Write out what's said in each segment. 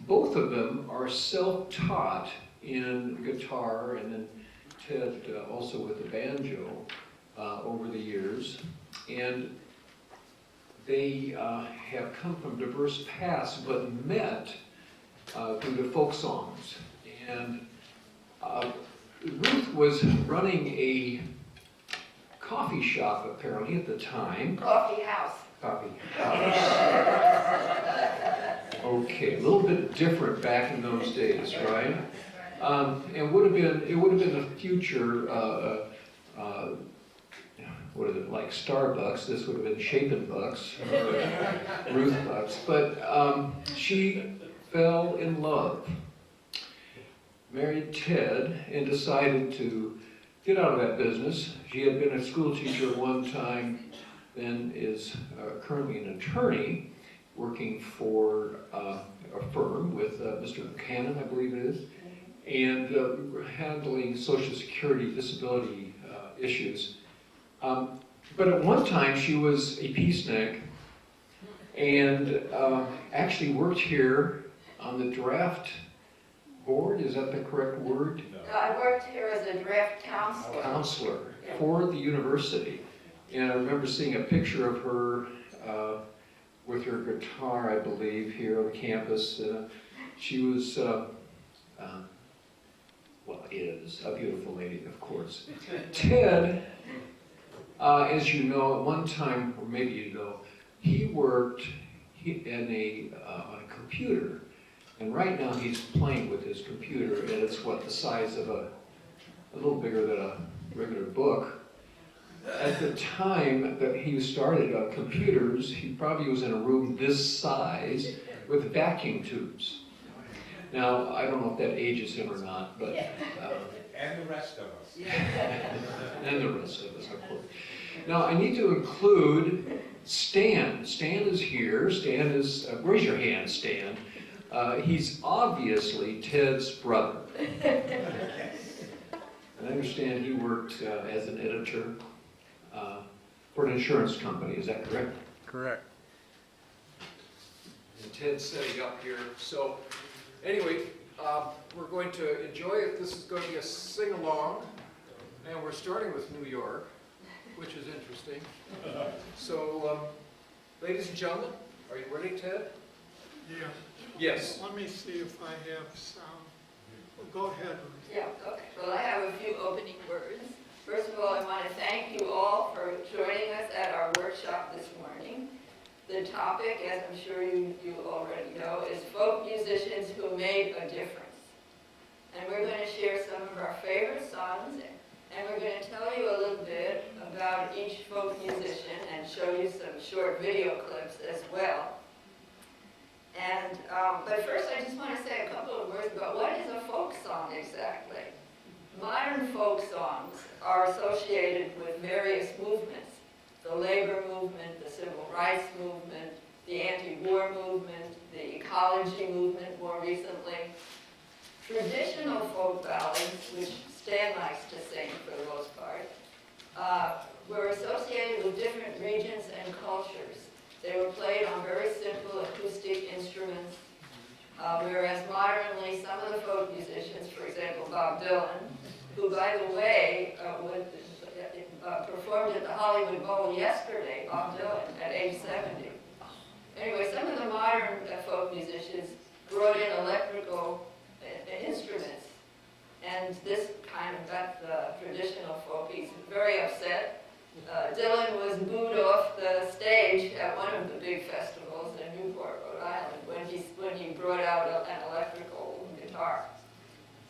Both of them are self-taught in guitar, and then Ted also with the banjo over the years. And they have come from diverse paths, but met through the folk songs. And Ruth was running a coffee shop, apparently, at the time. Coffee house. Coffee house. Okay, a little bit different back in those days, right? And it would have been a future, what is it, like Starbucks. This would have been Chapin Bucks, or Ruth Bucks. But she fell in love, married Ted, and decided to get out of that business. She had been a school teacher at one time, then is currently an attorney working for a firm with Mr. Buchanan, I believe it is, and handling Social Security disability issues. But at one time she was a peacenik and actually worked here on the draft board, is that the correct word? No, I worked here as a draft counselor. Counselor for the university. And I remember seeing a picture of her with her guitar, I believe, here on campus. She was, well, is a beautiful lady, of course. Ted, as you know, at one time, or maybe you know, he worked on a computer. And right now he's playing with his computer, and it's what, the size of a little bigger than a regular book. At the time that he started on computers, he probably was in a room this size with vacuum tubes. Now, I don't know if that ages him or not, but... and the rest of us. And the rest of us, of course. Now, I need to include Stan. Stan is here. Stan is... raise your hand, Stan. He's obviously Ted's brother. And I understand he worked as an editor for an insurance company, is that correct? Correct. And Ted's setting up here. So, anyway, we're going to enjoy it. This is going to be a sing-along, and we're starting with New York, which is interesting. So, ladies and gentlemen, are you ready, Ted? Yeah. Yes. Let me see if I have sound. Well, go ahead. Yeah, okay. Well, I have a few opening words. First of all, I want to thank you all for joining us at our workshop this morning. The topic, as I'm sure you already know, is folk musicians who made a difference. And we're going to share some of our favorite songs, and we're going to tell you a little bit about each folk musician and show you some short video clips as well. And, but first I just want to say a couple of words about what is a folk song exactly. Modern folk songs are associated with various movements. The labor movement, the civil rights movement, the anti-war movement, the ecology movement more recently. Traditional folk ballads, which Stan likes to sing for the most part, were associated with different regions and cultures. They were played on very simple acoustic instruments, whereas modernly some of the folk musicians, for example Bob Dylan, who by the way performed at the Hollywood Bowl yesterday, Bob Dylan, at age 70. Anyway, some of the modern folk musicians brought in electrical instruments, and this kind of got the traditional folk. He's very upset. Dylan was booed off the stage at one of the big festivals in Newport, Rhode Island, when he brought out an electrical guitar.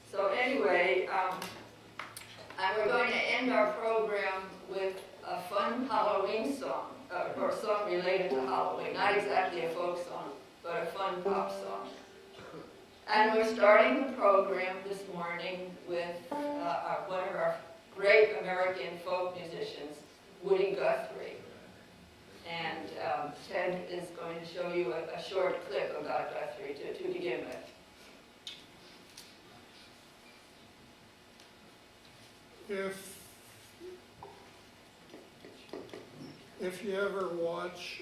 So anyway, and we're going to end our program with a fun Halloween song, or a song related to Halloween. Not exactly a folk song, but a fun pop song. And we're starting the program this morning with one of our great American folk musicians, Woody Guthrie. And Ted is going to show you a short clip about Guthrie to begin with. If you ever watch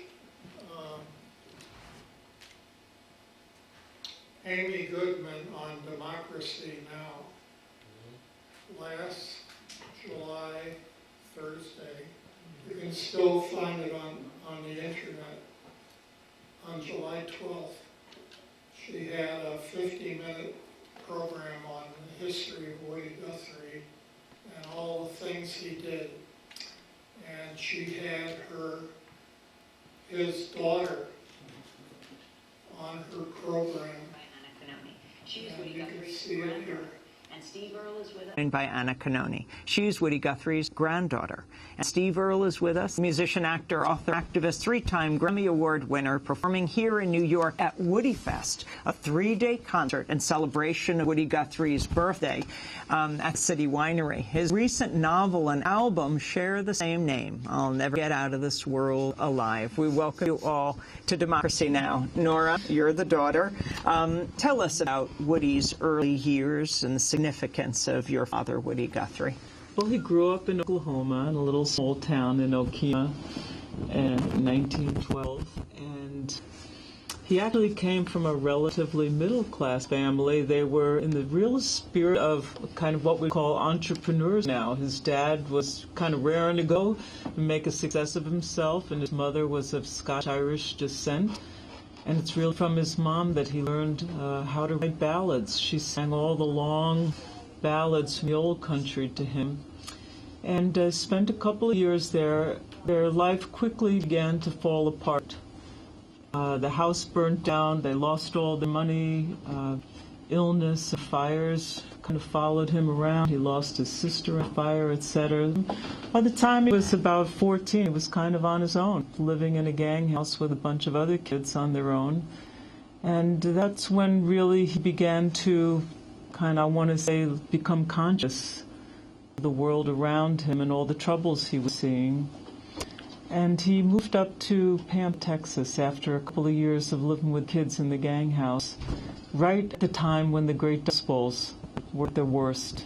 Amy Goodman on Democracy Now! Last July, Thursday. You can still find it on the internet. On July 12th, she had a 50-minute program on the history of Woody Guthrie and all the things he did. And she had his daughter on her program. She was And Woody you can Guthrie's see it granddaughter. here. And Steve Earle is with us. By Anna Canoni. She's Woody Guthrie's granddaughter. And Steve Earle is with us, musician, actor, author, activist, three-time Grammy Award winner, performing here in New York at Woody Fest, a 3-day concert in celebration of Woody Guthrie's birthday at City Winery. His recent novel and album share the same name, I'll Never Get Out of This World Alive. We welcome you all to Democracy Now! Nora, you're the daughter. Tell us about Woody's early years and the significance of your father, Woody Guthrie. Well, he grew up in Oklahoma, in a little small town in Okemah, in 1912, and he actually came from a relatively middle-class family. They were in the real spirit of kind of what we call entrepreneurs now. His dad was kind of raring to go and make a success of himself, and his mother was of Scotch-Irish descent. And it's really from his mom that he learned how to write ballads. She sang all the long ballads from the old country to him. And spent a couple of years there. Their life quickly began to fall apart. The house burnt down. They lost all their money. Illness, fires kind of followed him around. He lost his sister in a fire, etc. By the time he was about 14, he was kind of on his own, living in a gang house with a bunch of other kids on their own. And that's when really he began to kind of, I want to say, become conscious of the world around him and all the troubles he was seeing. And he moved up to Pampa, Texas, after a couple of years of living with kids in the gang house, right at the time when the Great Dust Bowls were at their worst.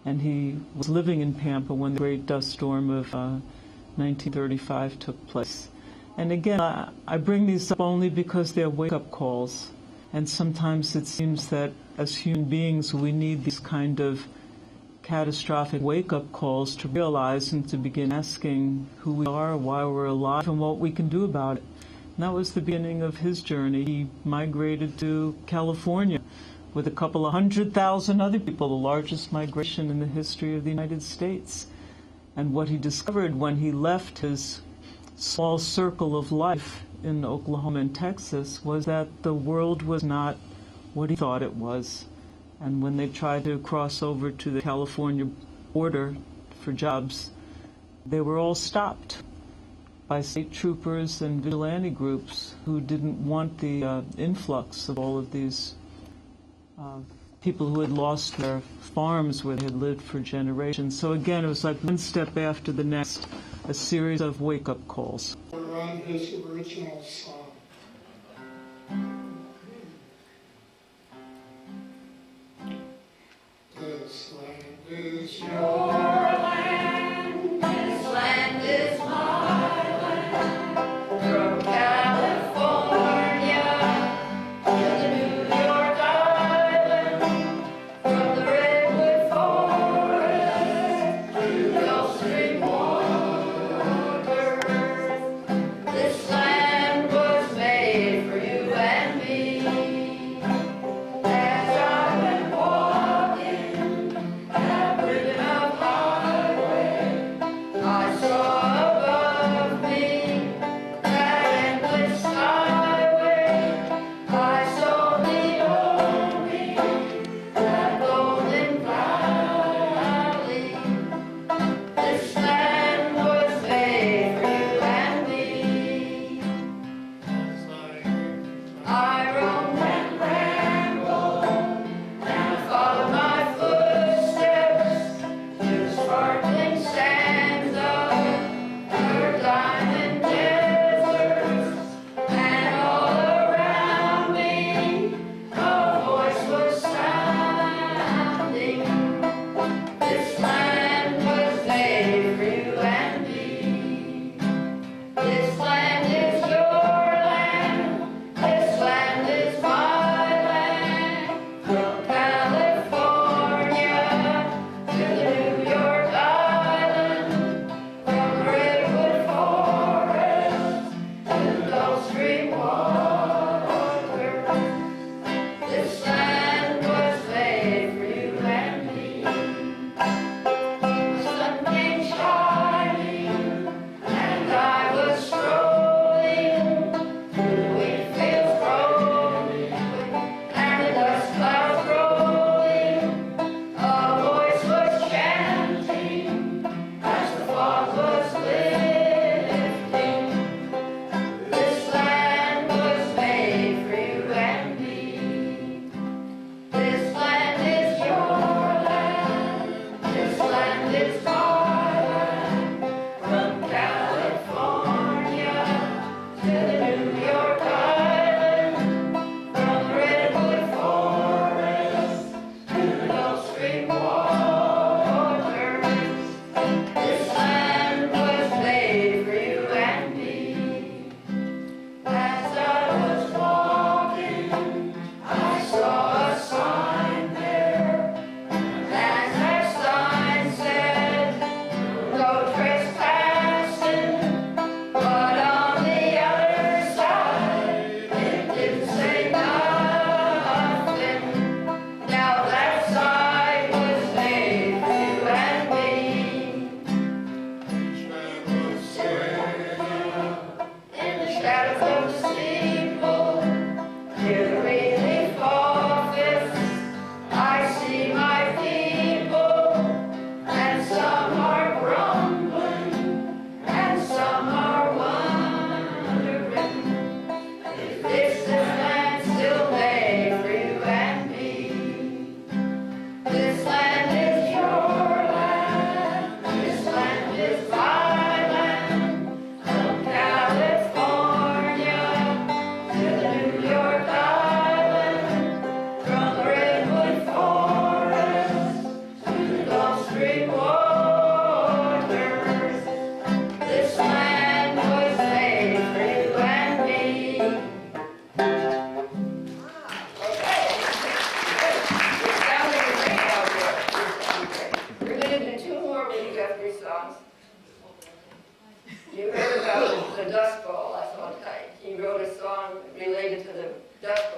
And he was living in Pampa when the Great Dust Storm of 1935 took place. And again, I bring these up only because they're wake-up calls. And sometimes it seems that as human beings, we need these kind of catastrophic wake-up calls to realize and to begin asking who we are, why we're alive, and what we can do about it. And that was the beginning of his journey. He migrated to California with a couple of 100,000 other people, the largest migration in the history of the United States. And what he discovered when he left his small circle of life in Oklahoma and Texas was that the world was not what he thought it was. And when they tried to cross over to the California border for jobs, they were all stopped by state troopers and vigilante groups who didn't want the influx of all of these people who had lost their farms where they had lived for generations. So again, it was like one step after the next, a series of wake-up calls. We're on his original song. This land is your land, this land is my land, from California to the New York Island, from the redwood forest to the Gulf Stream waters. This land was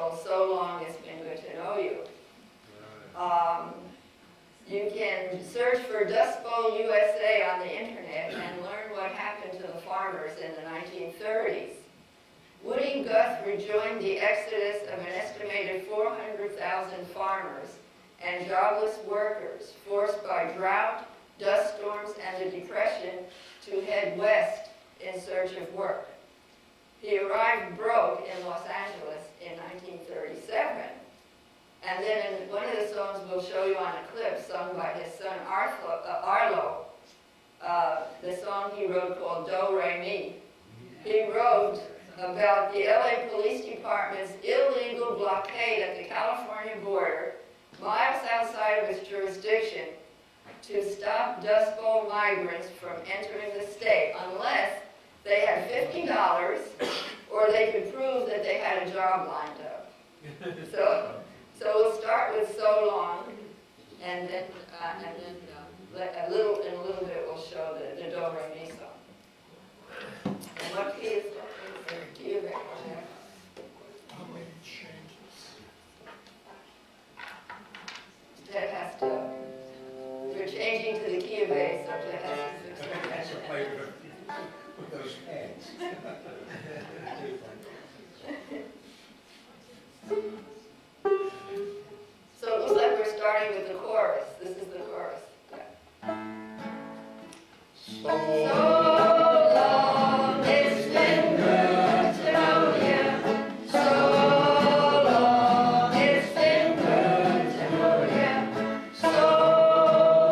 called So Long It's Been Good to Know You. You can search for Dust Bowl USA on the internet and learn what happened to the farmers in the 1930s. Woody Guthrie joined the exodus of an estimated 400,000 farmers and jobless workers forced by drought, dust storms, and the Depression to head west in search of work. He arrived broke in Los Angeles in 1937. And then in one of the songs we'll show you on a clip sung by his son Arlo, the song he wrote called Do Re Mi. He wrote about the LA Police Department's illegal blockade at the California border, miles outside of its jurisdiction, to stop Dust Bowl migrants from entering the state unless they had $50 or they could prove that they had a job lined up. So we'll start with So Long, and then in a little bit we'll show the Do Re Mi song. And what key is that? Key of A. How many changes? That has to. We're changing to the key of A, so that has to fix That's a that. play with those heads. So it looks like we're starting with the chorus. This is the chorus. So long it's been good to know you. So long it's been good to know you. So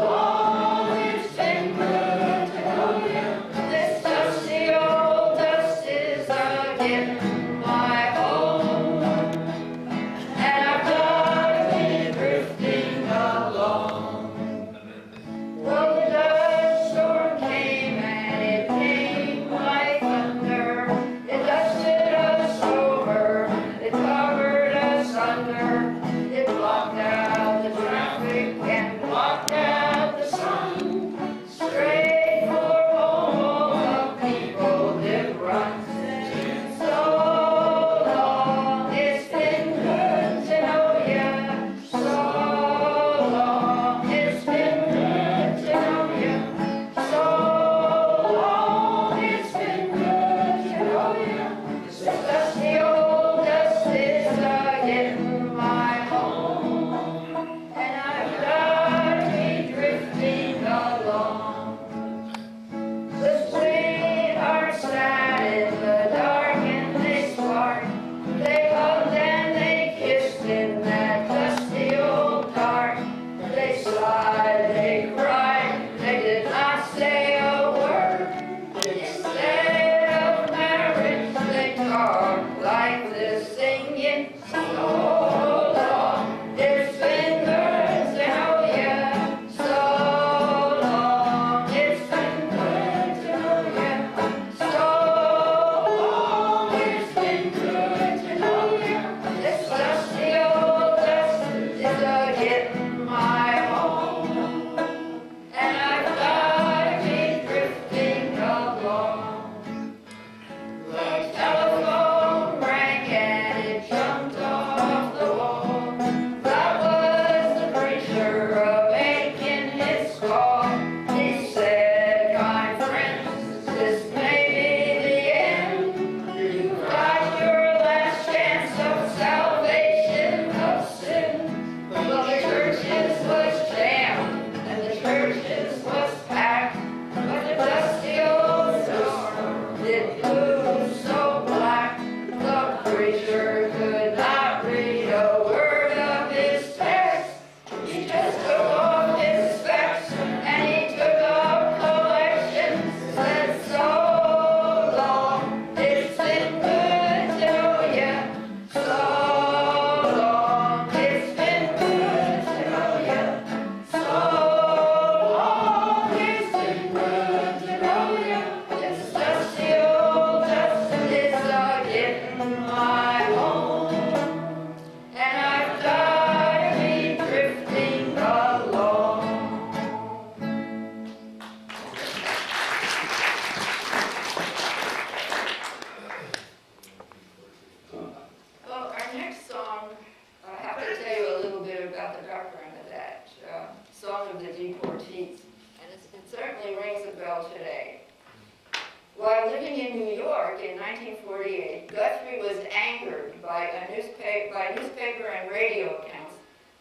long it's been good certainly rings a bell today. While living in New York in 1948, Guthrie was angered by newspaper and radio accounts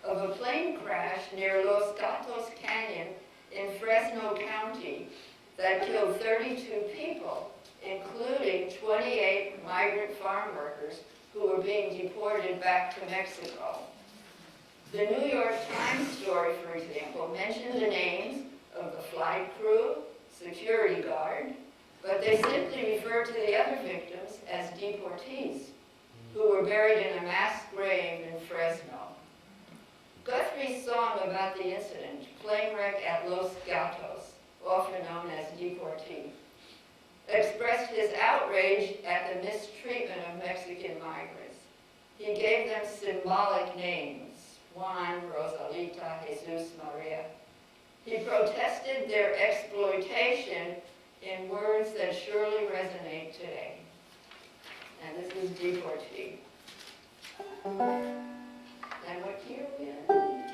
of a plane crash near Los Gatos Canyon in Fresno County that killed 32 people, including 28 migrant farm workers who were being deported back to Mexico. The New York Times story, for example, mentioned the names of the flight crew, security guard, but they simply referred to the other victims as deportees, who were buried in a mass grave in Fresno. Guthrie's song about the incident, Plane Wreck at Los Gatos, often known as Deportee, expressed his outrage at the mistreatment of Mexican migrants. He gave them symbolic names, Juan, Rosalita, Jesus, Maria. He protested their exploitation in words that surely resonate today. And this is Deportee. And what key are we in?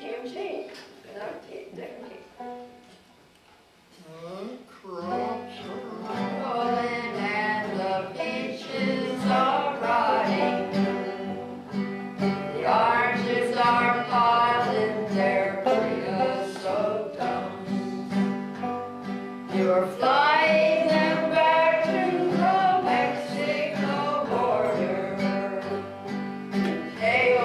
Key of G. Another key, different key. Crops are Rolling and the beaches are rotting. The oranges are piling their creosote domes. You're flying them back to the Mexico border. Hey,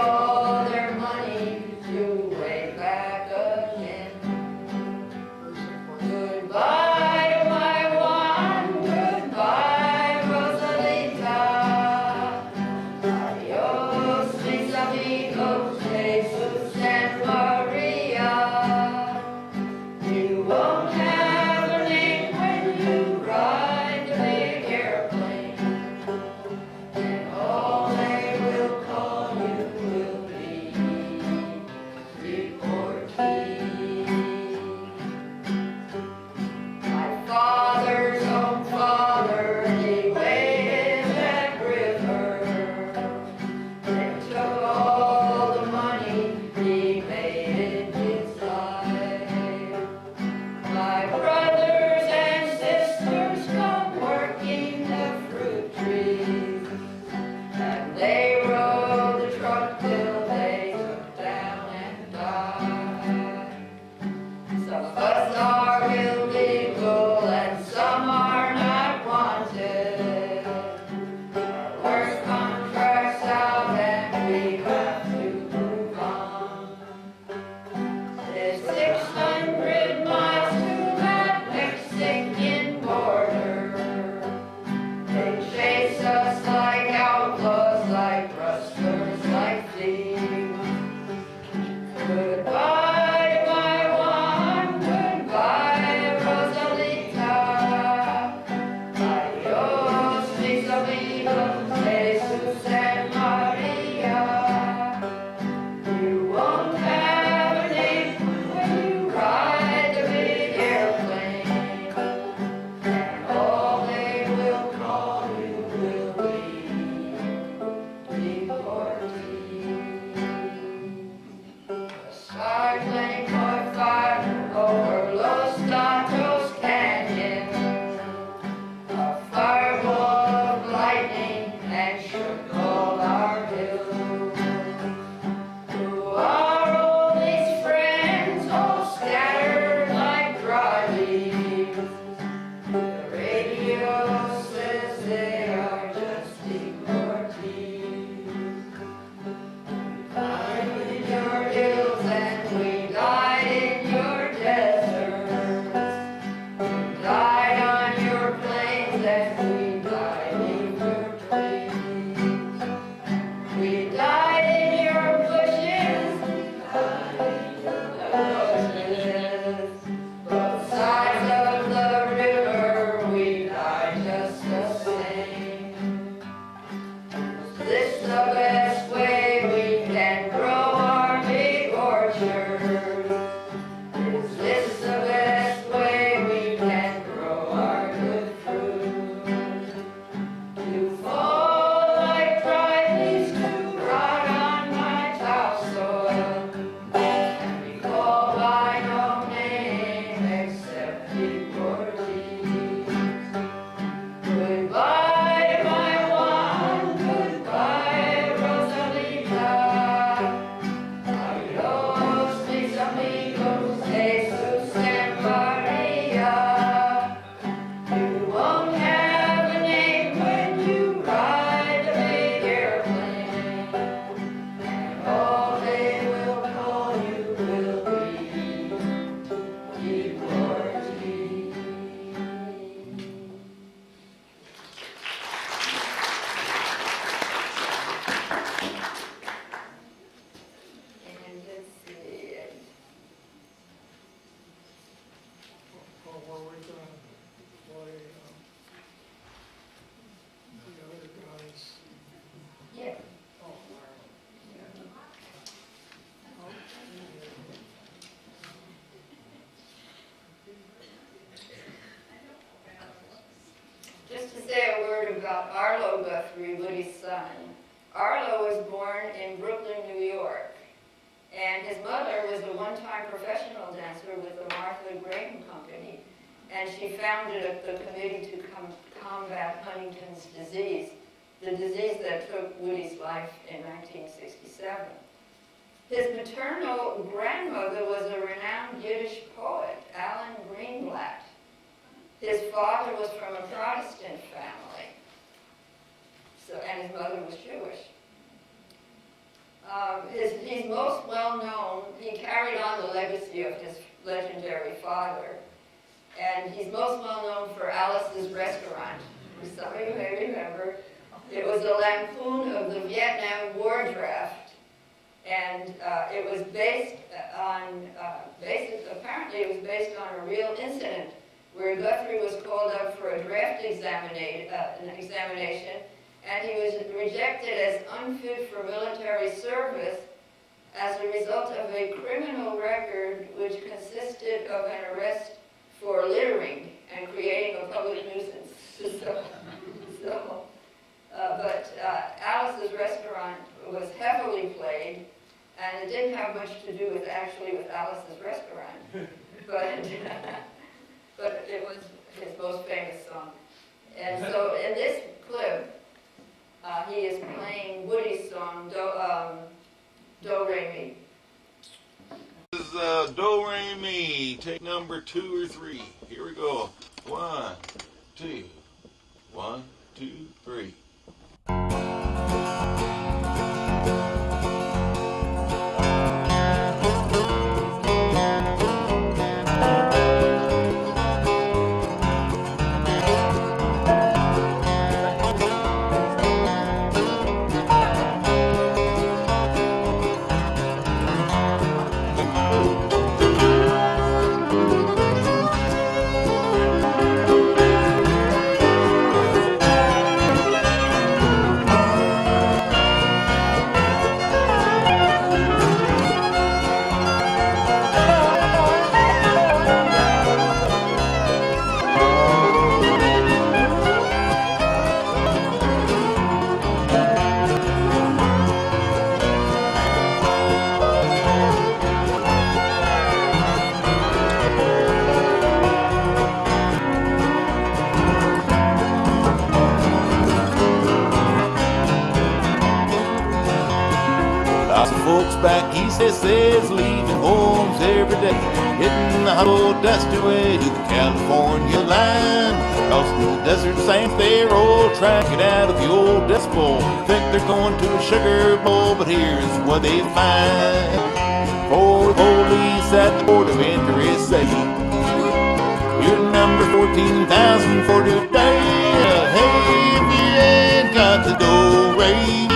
about Arlo Guthrie, Woody's son. Arlo was born in Brooklyn, New York, and his mother was a one-time professional dancer with the Martha Graham Company, and she founded the committee to combat Huntington's disease, the disease that took Woody's life in 1967. His maternal grandmother was a renowned Yiddish poet, Alan Greenblatt. His father was from a Protestant family, and his mother was Jewish. He's most well known, he carried on the legacy of his legendary father, and he's most well known for Alice's Restaurant, which some of you may remember. It was a lampoon of the Vietnam War draft, and it was based on, apparently it was based on a real incident where Guthrie was called up for a draft examination, and he was rejected as unfit for military service as a result of a criminal record which consisted of an arrest for littering and creating a public nuisance. But Alice's Restaurant was heavily played, and it didn't have much to do with Alice's Restaurant, but it was his most famous song. And so in this clip, he is playing Woody's song, Do Re Mi. This is Do Re Mi, take number 2 or 3. Here we go. 1, 2, 1, 2, 3. Lots of folks back east, they says, leaving homes every day, hitting the hot old dusty way to the California line. Crossing the desert sands, they're all trying to get out of the old Dust Bowl. Think they're going to a sugar bowl, but here's what they find. For the police at the Board of Entry say, you're number 14,000 for today. Hey, if you ain't got the do-re-mi,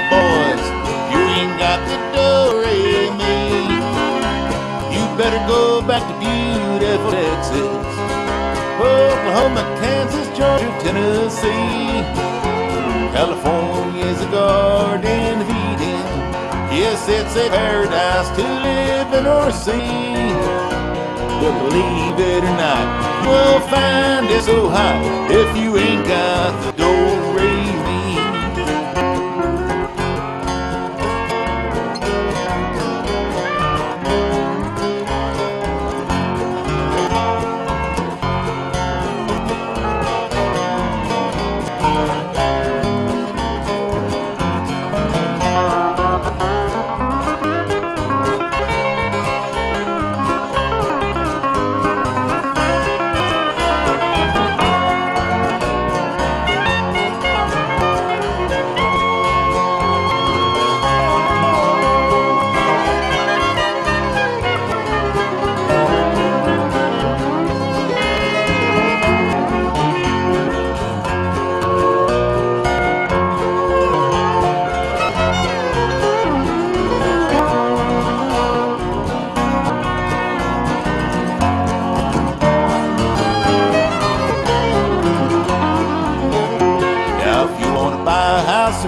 boys, you ain't got the do-re-mi. You better go back to beautiful Texas, Oklahoma, Kansas, Georgia, Tennessee. California's a garden of Eden. Yes, it's a paradise to live in or see. But believe it or not, you'll find it so hot if you ain't got the do-re-mi.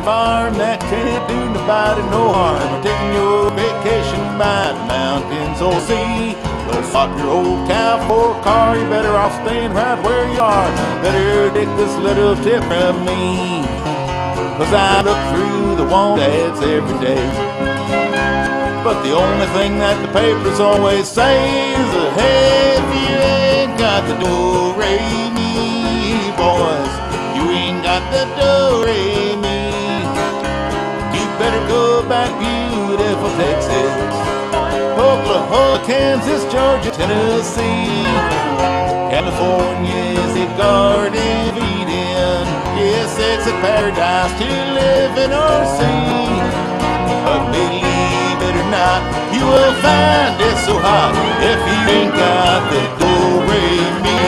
Farm that can't do nobody no harm, taking your vacation by the mountains or sea. Swap your old cow for a car, you better off staying right where you are. Better take this little tip from me, 'cause I look through the want ads every day. But the only thing that the papers always say is, hey, if you ain't got the do-re-mi, boys, you ain't got the do-re-mi. You better go back beautiful Texas, Oklahoma, Kansas, Georgia, Tennessee. California is a garden of Eden. Yes, it's a paradise to live in or see. But believe it or not, you will find it so hot if you ain't got the do-re-mi.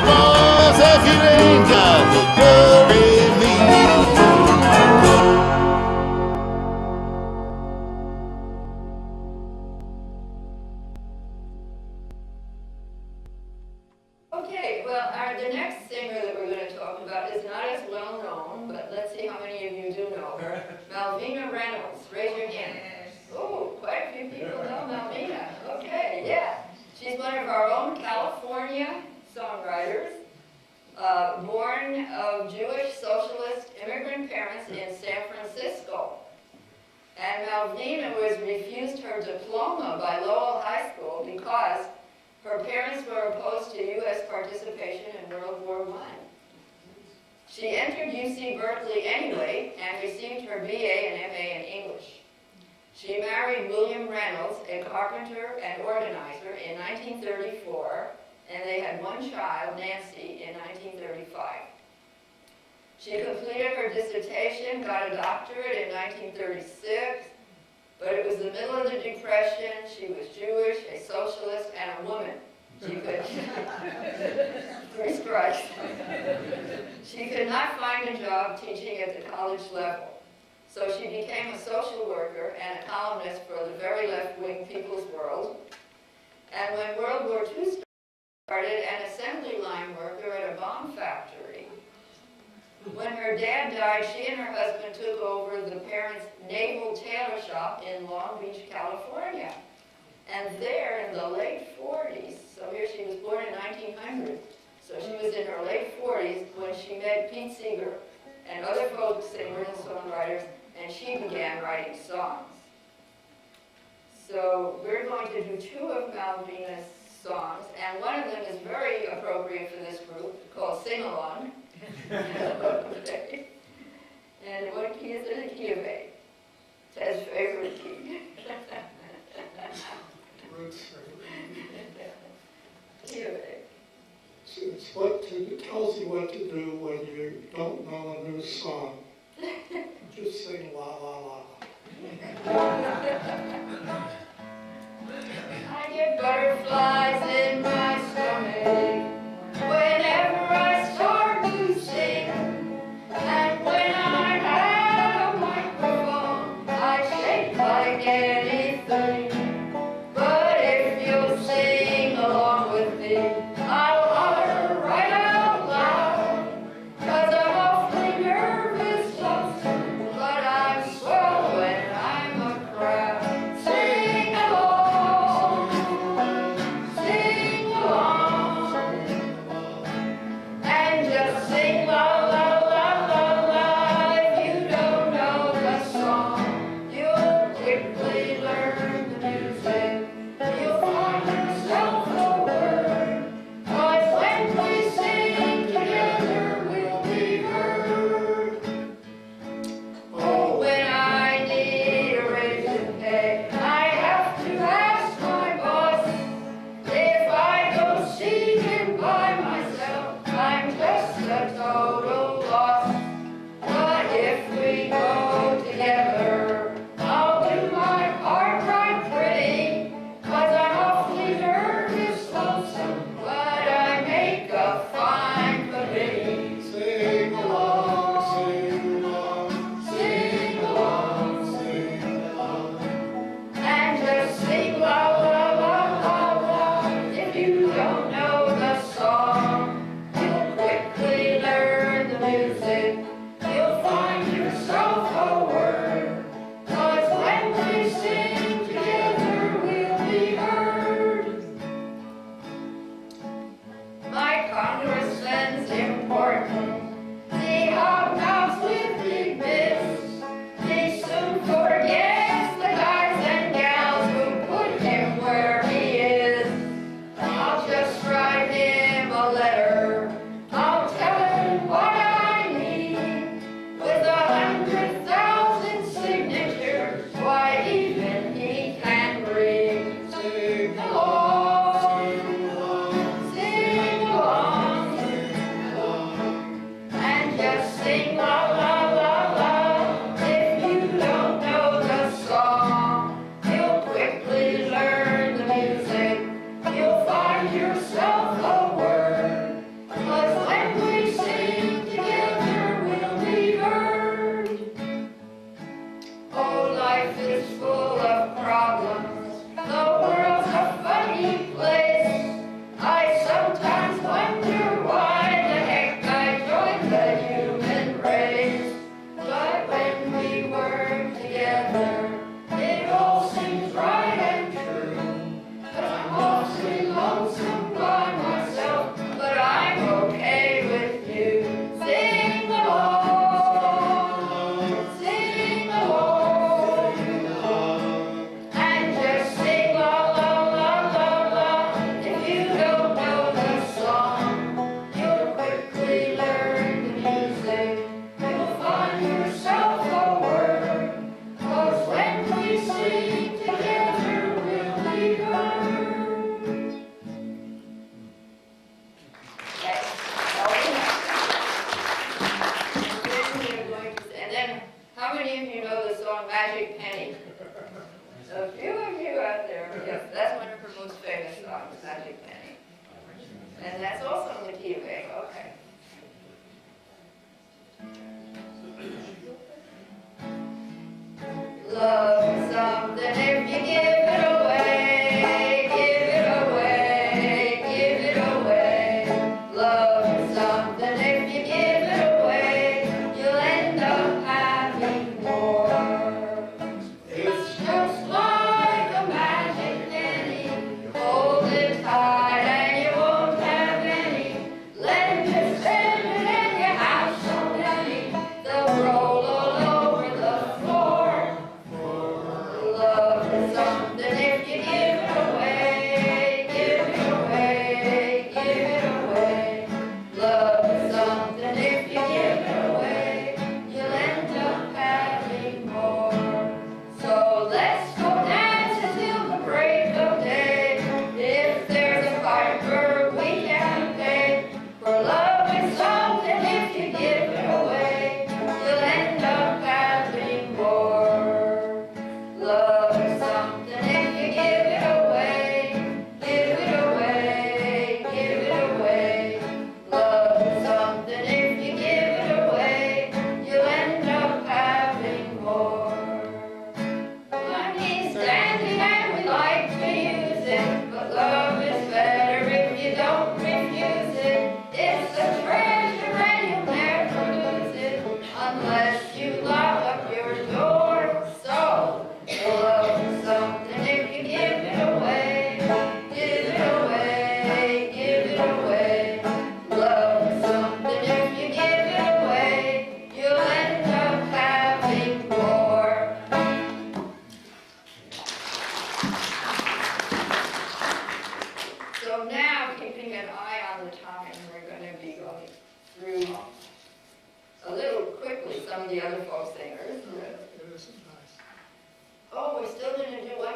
Boys, if you ain't got the do-re-mi. Okay, well, the next singer that we're going to talk about is not as well known, but let's see how many of you do know her. Malvina Reynolds, raise your hand. Oh, quite a few people know Malvina. Okay, yeah. She's one of our own California songwriters, born of Jewish socialist immigrant parents in San Francisco. And Malvina was refused her diploma by Lowell High School because her parents were opposed to U.S. participation in World War I. She entered UC Berkeley anyway and received her BA and MA in English. She married William Reynolds, a carpenter and organizer, in 1934, and they had one child, Nancy, in 1935. She completed her dissertation, got a doctorate in 1936, but it was the middle of the Depression. She was Jewish, a socialist, and a woman. She could, three strikes. She could not find a job teaching at the college level. So she became a social worker and a columnist for the very left-wing People's World. And when World War II started, an assembly line worker at a bomb factory. When her dad died, she and her husband took over the parents' naval tailor shop in Long Beach, California. And there in the late 40s, so here she was born in 1900, so she was in her late 40s when she met Pete Seeger and other folk singers and songwriters, and she began writing songs. So we're going to do two of Malvina's songs, and one of them is very appropriate for this group, called Sing Along. And what key is it? The key of A. Ted's favorite key. Key of A. It's what it tells you what to do when you don't know a new song. Just sing la la la. I get butterflies in my stomach whenever I start to sing. And when I have a microphone, I shake like anything. But if you'll sing along with me, I'll holler right out loud. 'Cause I'm awfully nervous, but I'm swell when I'm a crowd. Sing along, and just sing la la la la la. If you don't know the song, you'll quickly learn the music. You'll find yourself a word. 'Cause when we sing together, we'll be heard. Oh, when I need a raise in pay, I have to ask my boss. If I go seeking by myself, I'm just a total loss. But if we go together, I'll do my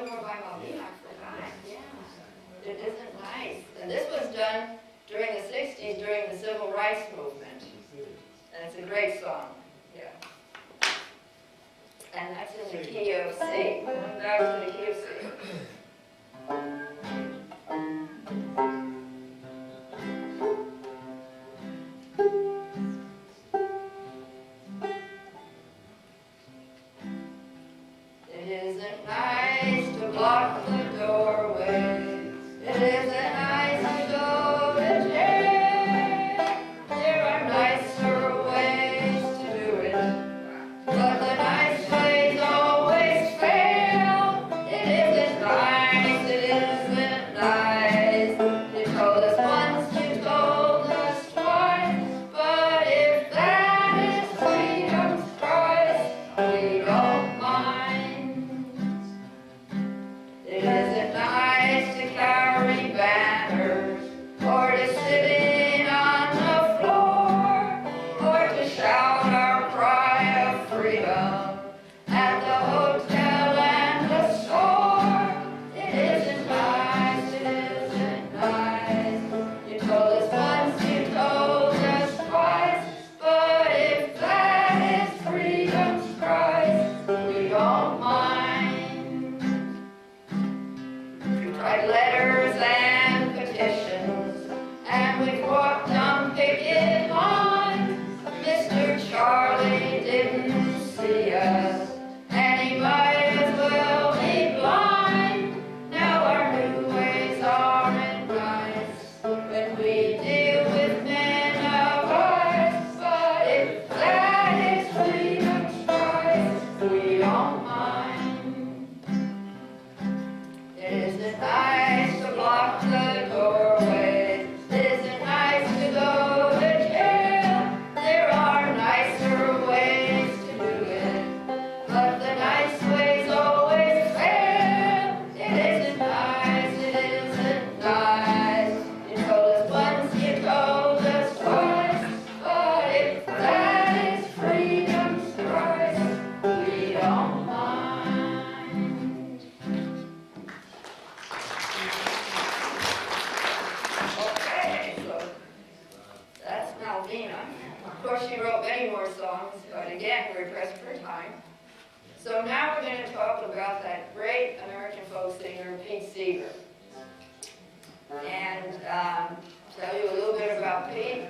more by Malvina, I forgot, yeah. It isn't nice. And this was done during the 60s, during the Civil Rights Movement. And it's a great song, yeah. And that's in the key of C. Back to the key of C. It isn't nice to block the doorway. It isn't nice to go to jail. There are nicer ways to do it, but the nice ways always fail. It isn't nice, it isn't nice. You told us once, you told us twice, but if that is freedom's price, we don't mind. It isn't nice to carry banners, or to sit in on the floor, or to shout our cry of freedom at the hotel and the store. It isn't nice, it isn't nice. You told us once, you told us twice, but if that is freedom's price, we don't mind. We've tried letters and petitions, and we've walked on picket lines. Mr. Charlie didn't see us, and he might as well be blind. Now our new ways aren't nice when we deal with men of ours, but if that is freedom's price, we don't mind. It isn't nice to block the doorway. It isn't nice to go to jail. There are nicer ways to do it, but the nice ways always fail. It isn't nice, it isn't nice. You told us once, you told us twice, but if that is freedom's price, we don't mind. Okay, so that's Malvina. Of course, she wrote many more songs, but again, we're pressed for time. So now we're going to talk about that great American folk singer, Pete Seeger. And tell you a little bit about Pete.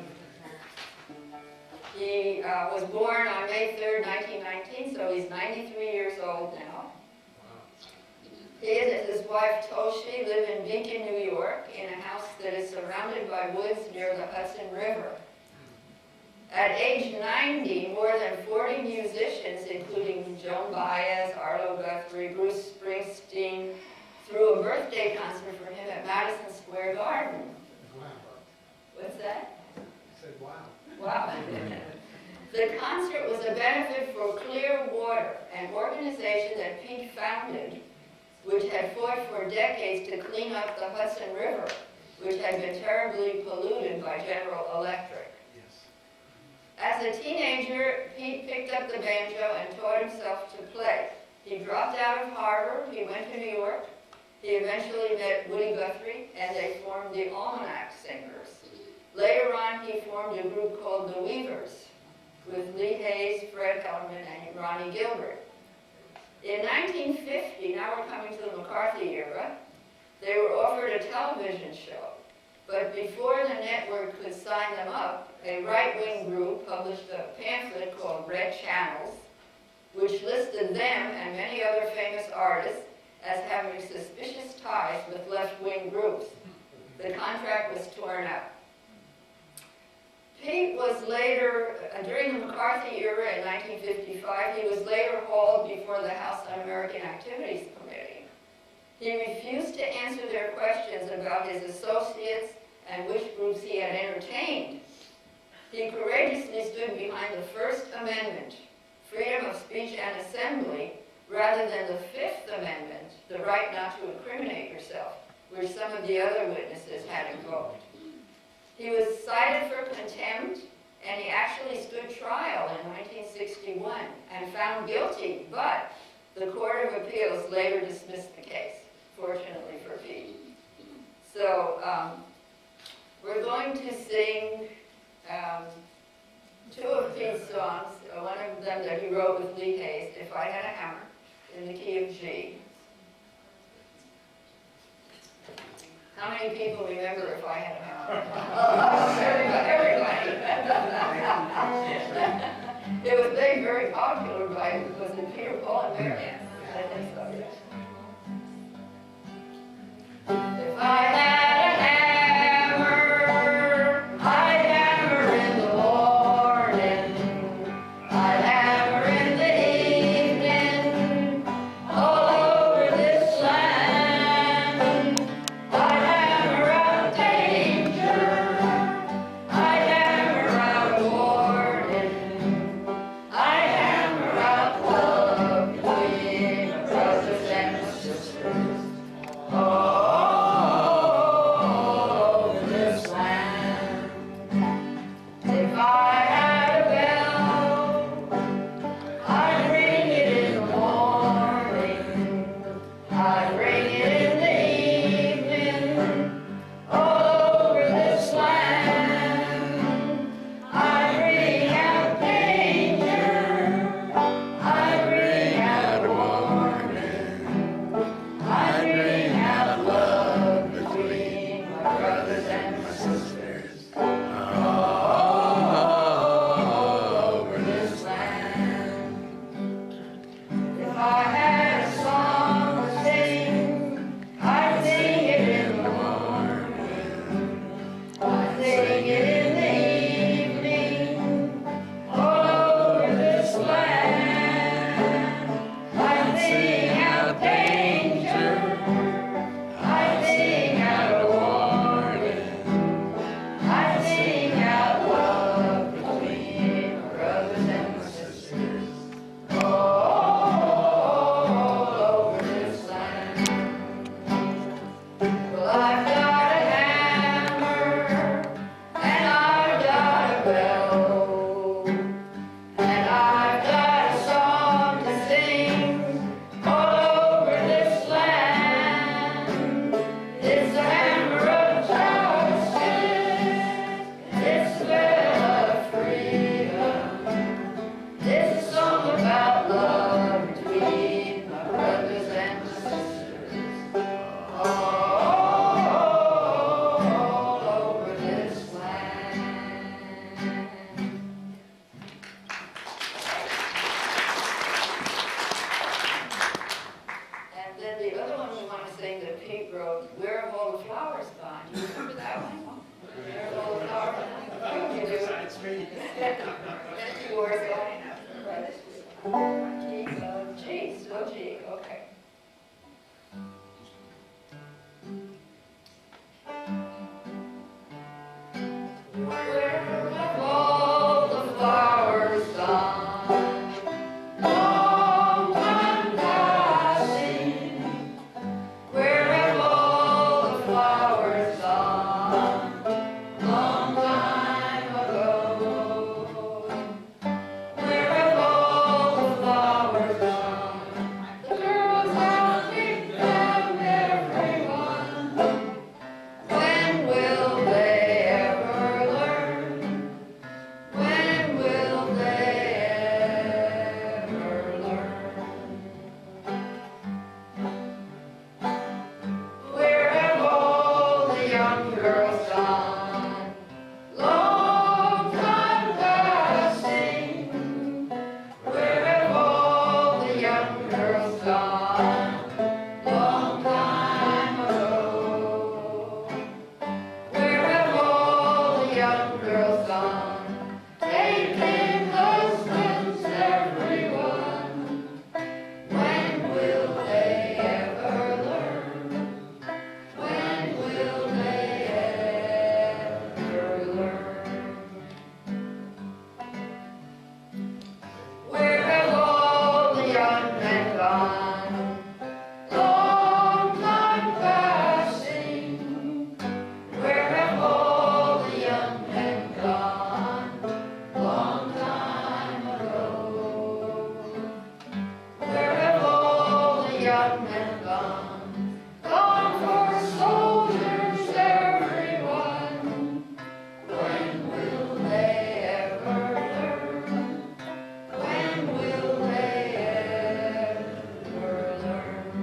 He was born on May 3rd, 1919, so he's 93 years old now. He and his wife Toshi live in Beacon, New York, in a house that is surrounded by woods near the Hudson River. At age 90, more than 40 musicians, including Joan Baez, Arlo Guthrie, Bruce Springsteen, threw a birthday concert for him at Madison Square Garden. Wow. What's that? I said, wow. Wow. The concert was a benefit for Clear Water, an organization that Pete founded, which had fought for decades to clean up the Hudson River, which had been terribly polluted by General Electric. Yes. As a teenager, Pete picked up the banjo and taught himself to play. He dropped out of Harvard, he went to New York, he eventually met Woody Guthrie, and they formed the Almanac Singers. Later on, he formed a group called the Weavers, with Lee Hayes, Fred Hellman, and Ronnie Gilbert. In 1950, now we're coming to the McCarthy era, they were offered a television show. But before the network could sign them up, a right-wing group published a pamphlet called Red Channels, which listed them and many other famous artists as having suspicious ties with left-wing groups. The contract was torn up. Pete was later, during the McCarthy era in 1955, he was later hauled before the House Un-American Activities Committee. He refused to answer their questions about his associates and which groups he had entertained. He courageously stood behind the First Amendment, freedom of speech and assembly, rather than the Fifth Amendment, the right not to incriminate yourself, which some of the other witnesses had invoked. He was cited for contempt, and he actually stood trial in 1961 and found guilty, but The Court of Appeals later dismissed the case, fortunately for Pete. So we're going to sing two of Pete's songs, one of them that he wrote with Lee Hayes, If I Had a Hammer, in the key of G. How many people remember If I Had a Hammer? Everybody. It was made very popular by, was it Peter, Paul, and Mary? I think so, yes. If I had a hammer, I'd hammer in the morning, I'd hammer in the evening, all over this land. I'd hammer out danger, I'd hammer out warning, I'd hammer out love between my brothers and my sisters. The girl gone, gone for soldiers, everyone. When will they ever learn? When will they ever learn?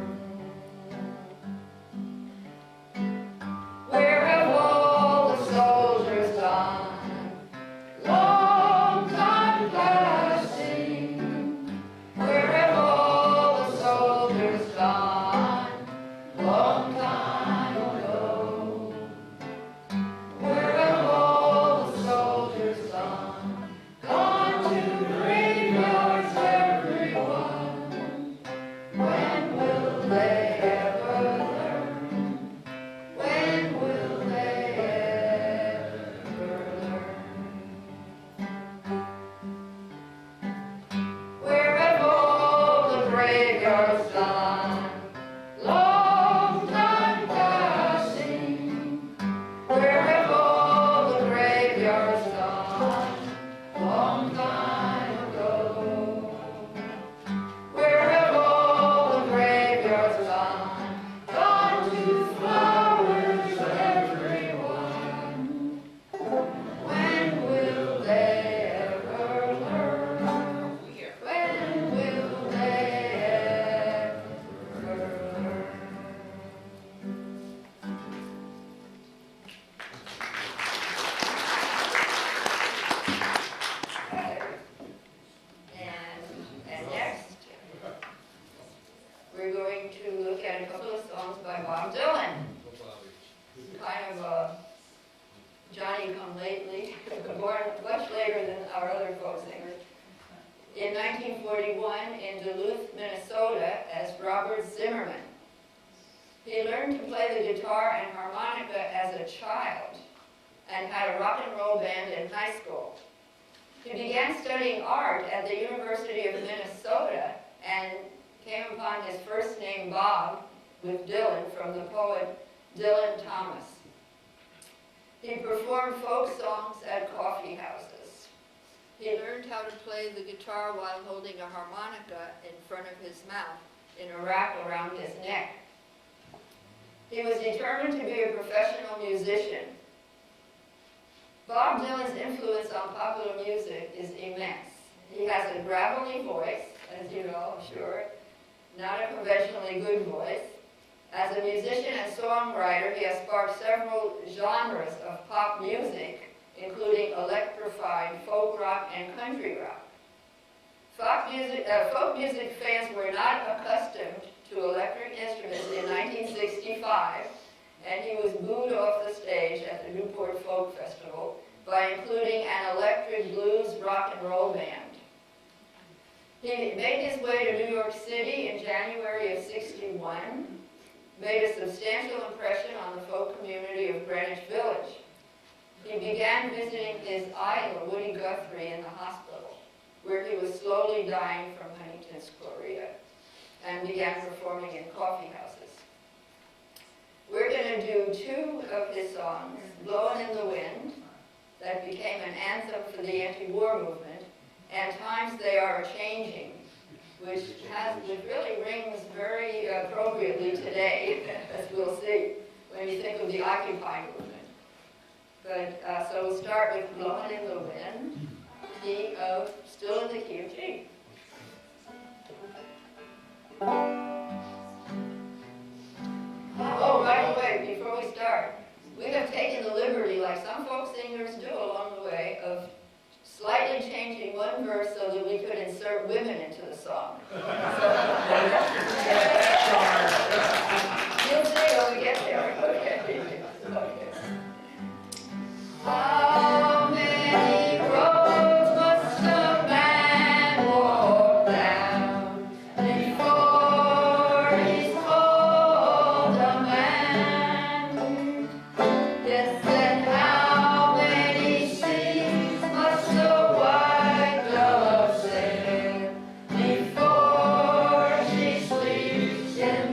Where have all the soldiers gone? Long time passing. Where have all the soldiers gone? Long time ago. Where have all the soldiers gone? Gone to graveyards, everyone. When will they ever learn? When will they ever learn? Where have all the graveyards gone? Long time passing. Where have all the graveyards gone? Long time ago. Where have all the graveyards gone? Gone to flowers, everyone. When will they ever learn? When will they ever learn? And next, we're going to look at a couple of songs by Bob Dylan. Kind of a Johnny come lately, born much later than our other folk singers. In 1941, in Duluth, Minnesota, as Robert Zimmerman. He learned to play the guitar and harmonica as a child and had a rock and roll band in high school. He began studying art at the University of Minnesota and came upon his first name Bob with Dylan from the poet Dylan Thomas. He performed folk songs at coffee houses. He learned how to play the guitar while holding a harmonica in front of his mouth in a wrap around his neck. He was determined to be a professional musician. Bob Dylan's influence on popular music is immense. He has a gravelly voice, as you know, I'm sure, not a conventionally good voice. As a musician and songwriter, he has sparked several genres of pop music, including electrified folk rock and country rock. Folk music fans were not accustomed to electric instruments in 1965, and he was booed off the stage at the Newport Folk Festival by including an electric blues rock and roll band. He made his way to New York City in January of '61, made a substantial impression on the folk community of Greenwich Village. He began visiting his idol, Woody Guthrie, in the hospital, where he was slowly dying from Huntington's chorea, and began performing in coffee houses. We're going to do two of his songs, Blowin' in the Wind, that became an anthem for the anti-war movement, and Times They Are A-Changing, which really rings very appropriately today, as we'll see, when you think of the Occupy movement. But, so we'll start with Blowin' in the Wind, key of, still in the key of G. Oh, by the way, before we start, we have taken the liberty, like some folk singers do along the way, of slightly changing one verse so that we could insert women into the song. You'll see when we get there. Okay. How many roads must a man walk down before he's called a man? Yes, and how many seas must a white dove sail before she sleeps in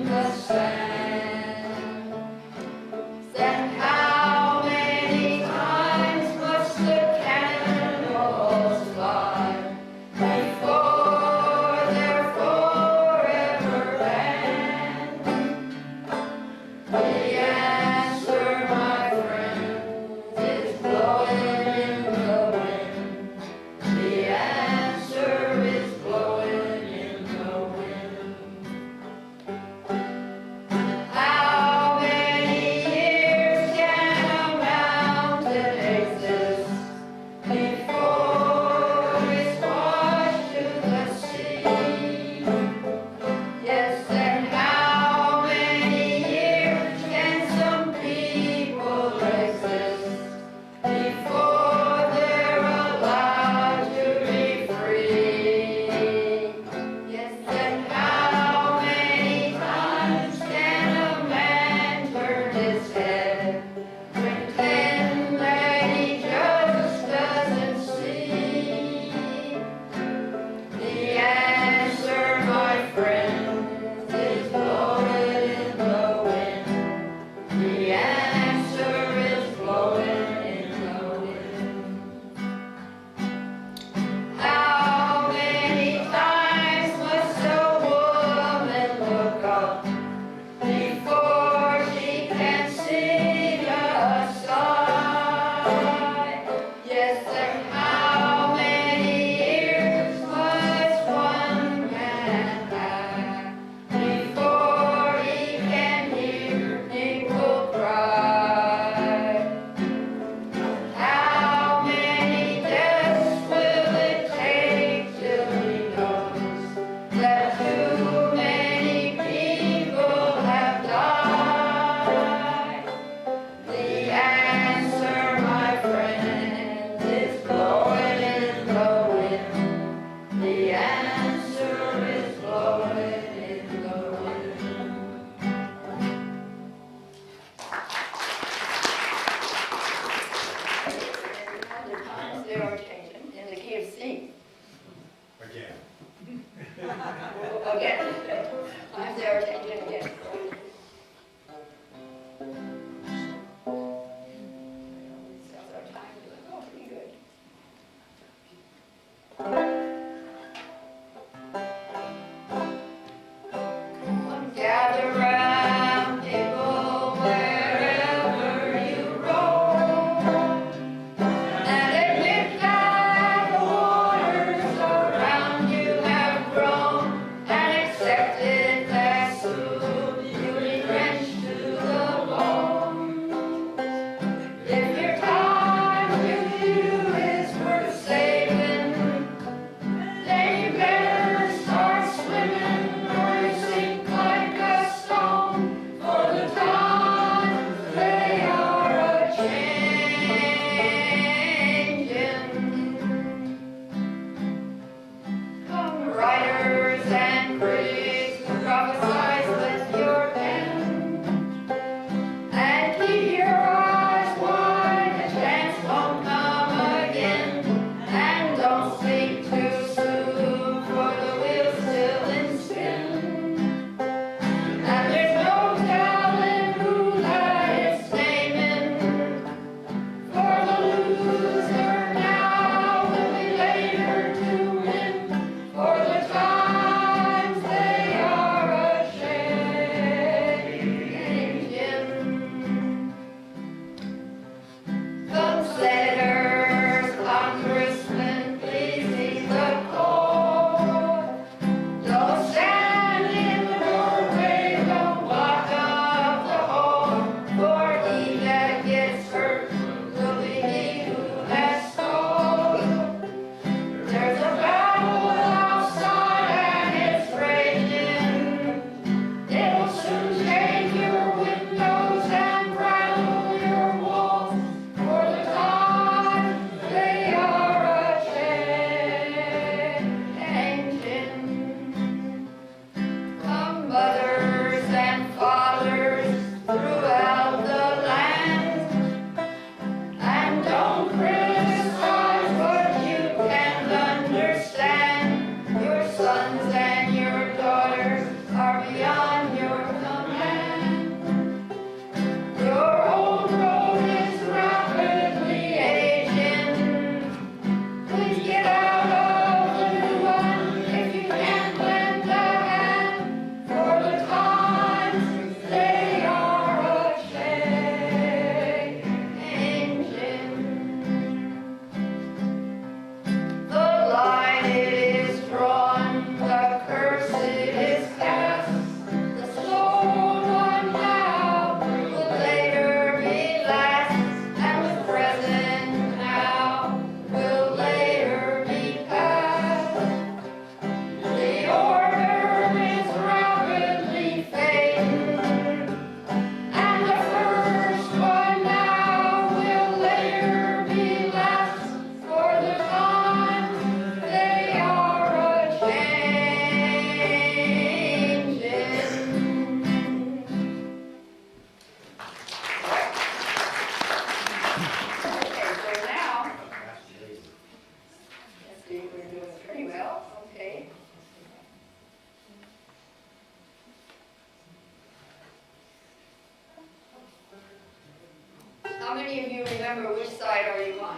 How many of you remember which side are you on?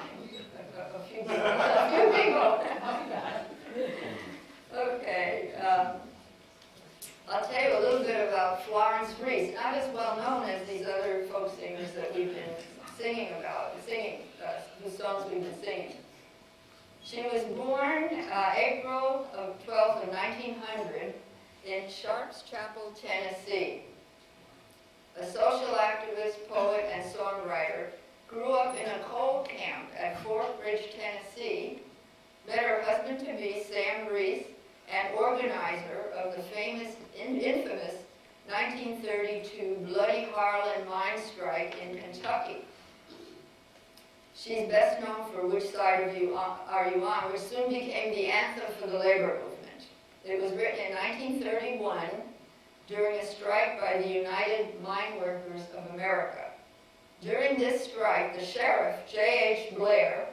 A few people. A few people. Okay. I'll tell you a little bit about Florence Reese, not as well known as these other folk singers that we've been singing about, whose songs we've been singing. She was born April of 12th of 1900 in Sharps Chapel, Tennessee. A social activist, poet, and songwriter, grew up in a coal camp at Fort Bridge, Tennessee, met her husband-to-be, Sam Reese, and organizer of the infamous 1932 Bloody Harlan mine strike in Kentucky. She's best known for Which Side Are You On, which soon became the anthem for the labor movement. It was written in 1931 during a strike by the United Mine Workers of America. During this strike, the sheriff, J.H. Blair,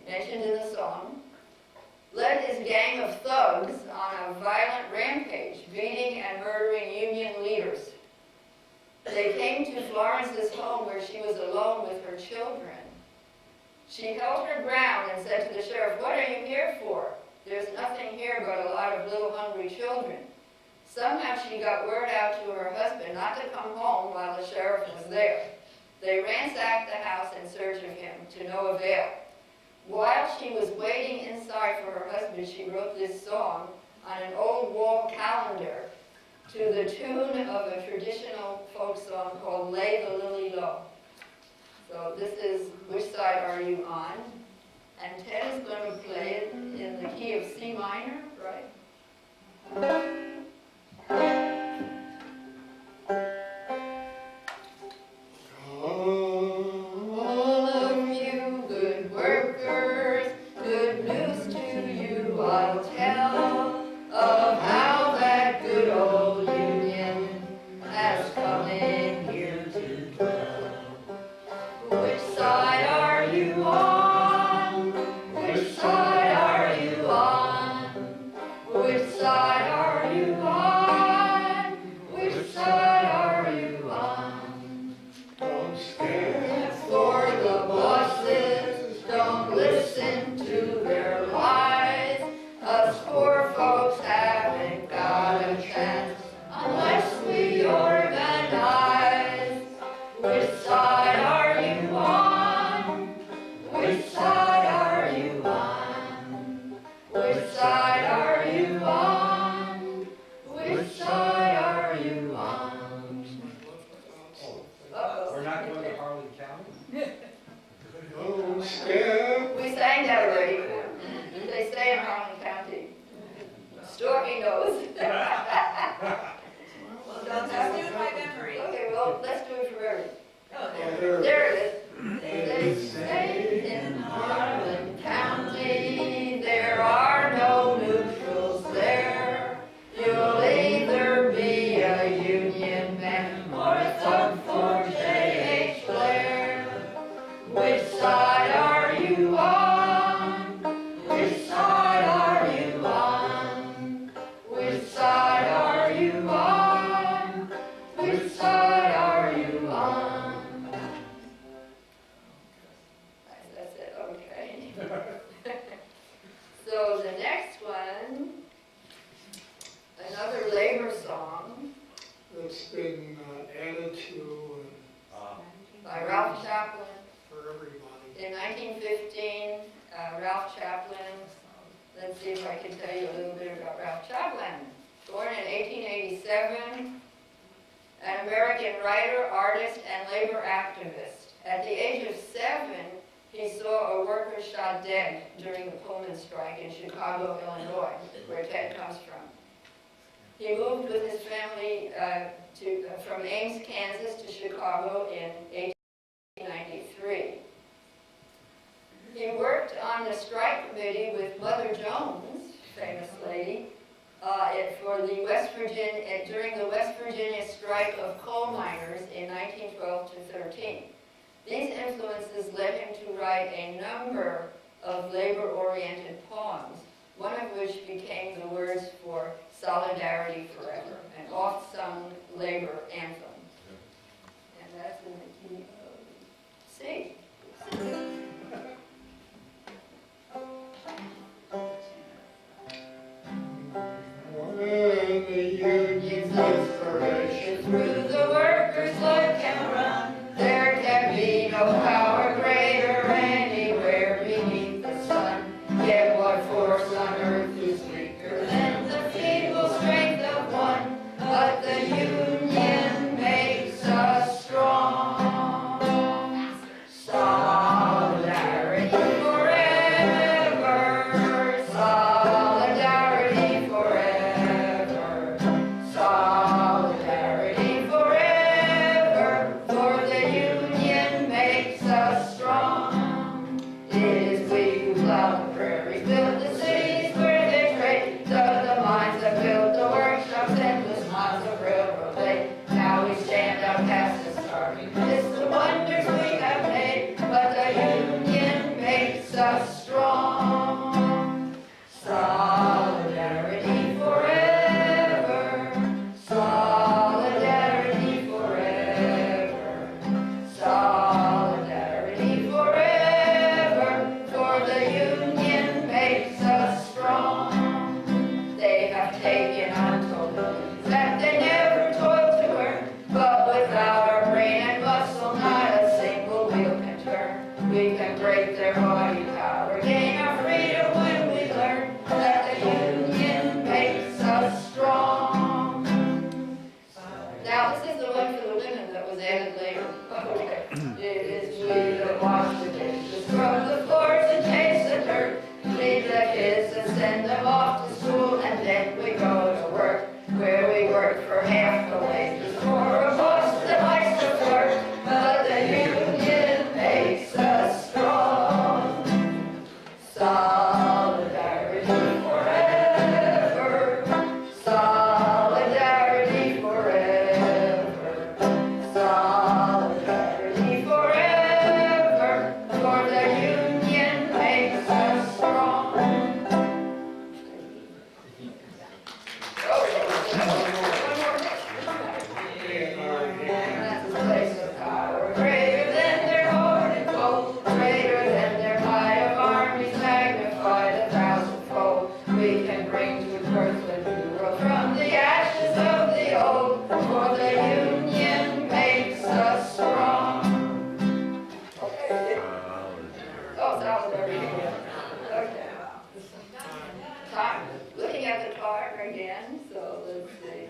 mentioned in the song, led his gang of thugs on a violent rampage, beating and murdering union leaders. They came to Florence's home where she was alone with her children. She held her ground and said to the sheriff, "What are you here for? There's nothing here but a lot of little hungry children." Somehow she got word out to her husband not to come home while the sheriff was there. They ransacked the house in search of him, to no avail. While she was waiting inside for her husband, she wrote this song on an old wall calendar to the tune of a traditional folk song called Lay the Lily Low. So this is Which Side Are You On? And Ted is going to play it in the key of C minor, right? All of you good workers, good news to you I'll tell of how that good old union has come in here to dwell. Which side are you on? Which side are you on? Which side are you on? Which side are you on? Don't stand For the bosses don't listen to their lies. Us poor folks haven't got a chance unless we organize. Which side are you on? Which side are you on? Which side are you on? Which side are you on? Uh-oh. We're not going to Harlan County? don't step. We sang that already. They say in Harlan County. Stormy knows. Well, don't just do it by memory. Okay, well, let's do it for everyone. Oh, There it is. They say in Harlan County there are no neutrals there. You'll either be a Union man or a thug for J.H. Blair. Which side are you on? Which side are you on? Which side are you on? Which side are you on? That's it, okay. So the next one, another labor song That's been added to by Ralph Chaplin. for everybody. In 1915, Ralph Chaplin, let's see if I can tell you a little bit about Ralph Chaplin. Born in 1887, an American writer, artist, and labor activist. At the age of 7, he saw a worker shot dead during the Pullman strike in Chicago, Illinois, where Ted comes from. He moved with his family from Ames, Kansas to Chicago in 1893. He worked on the strike committee with Mother Jones, famous lady, during the West Virginia strike of coal miners in 1912 to 13. These influences led him to write a number of labor-oriented poems, one of which became the words for Solidarity Forever, an oft-sung labor anthem. And that's in the key of Army. It's the wonders we have made, but the union makes us strong. Solidarity forever, solidarity forever, solidarity forever, for the union makes us strong. They have taken untold millions that they never toiled to earn, but without our brain and muscle, not a single wheel can turn. We can break their body power, gain our freedom when we learn that the union makes us strong. Now, this is the one for the women that was added later. Okay. It is we that wash the dishes, scrub the floors and chase the dirt, feed the kids and send them off to school, and then we go to work, where we work for half the wages for a boss that likes to flirt, but the union makes us strong. Solidarity forever, solidarity forever, solidarity forever, for the union makes us strong. That's a place of power, greater than their horn and gold, greater than their might of armies, magnified 1,000-fold. We can bring to birth the new world from the ashes of the old, for the union makes us strong. Okay. Oh, solidarity. Okay. Time. Looking at the card again, so let's see.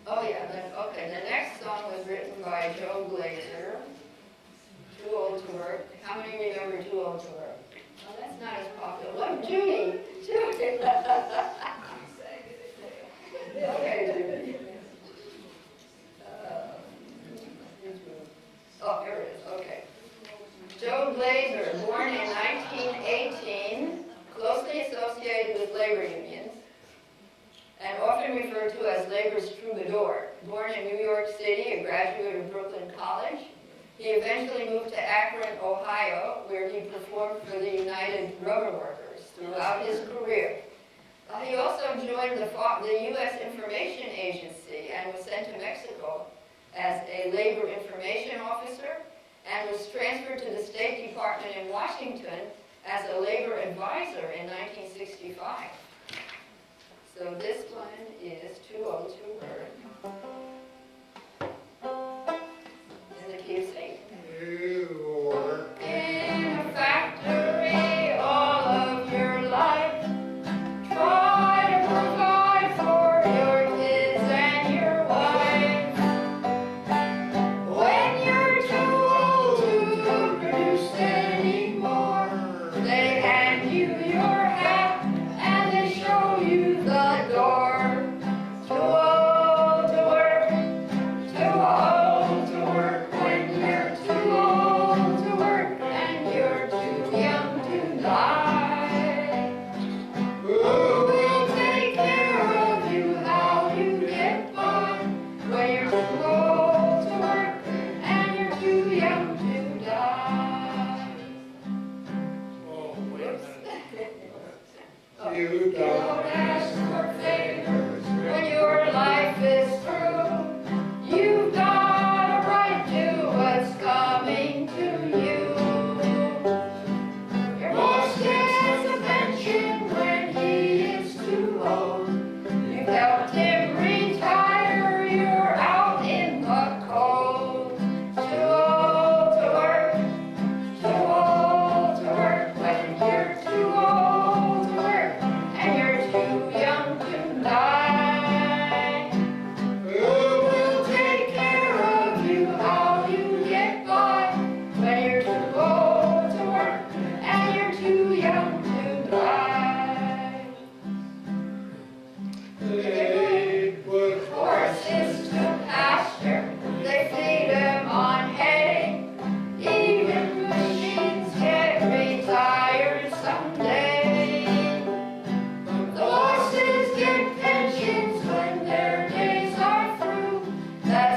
Oh yeah, okay, the next song was written by Joe Glazer, Too Old to Work. How many remember Too Old to Work? Well, that's not as popular. What, Judy? Judy. Okay, Judy. Oh, here it is, okay. Joe Glazer, born in 1918, closely associated with labor unions, and often referred to as labor's troubadour. Born in New York City, a graduate of Brooklyn College, he eventually moved to Akron, Ohio, where he performed for the United Rubber Workers throughout his career. He also joined the U.S. Information Agency and was sent to Mexico as a labor information officer, and was transferred to the State Department in Washington as a labor advisor in 1965. So this one is Too Old to Work. In the key of C. You work In a factory all of your life, try to provide for your kids and your wife. When you're too old to produce anymore, they hand you your hat and they show you the door. Too old to work, too old to work. When you're too old to work and you're too young to die. Who will take care of you, how you get by? When you're too old to work and you're too young to die. oh, wait a Whoops. minute. You Don't don't ask for favors when your life is through. You've got a right to what's coming to you. Your boss gets a pension when he is too old. You've helped him retire, you're out in the cold. Too old to work, too old to work. When you're too old to work and you're too young to die. Who will take care of you, how you get by? When you're too old to work and you're too young to die. They put Horses to pasture, they feed them on hay. Even machines get retired someday. The horses get pensions when their days are through. That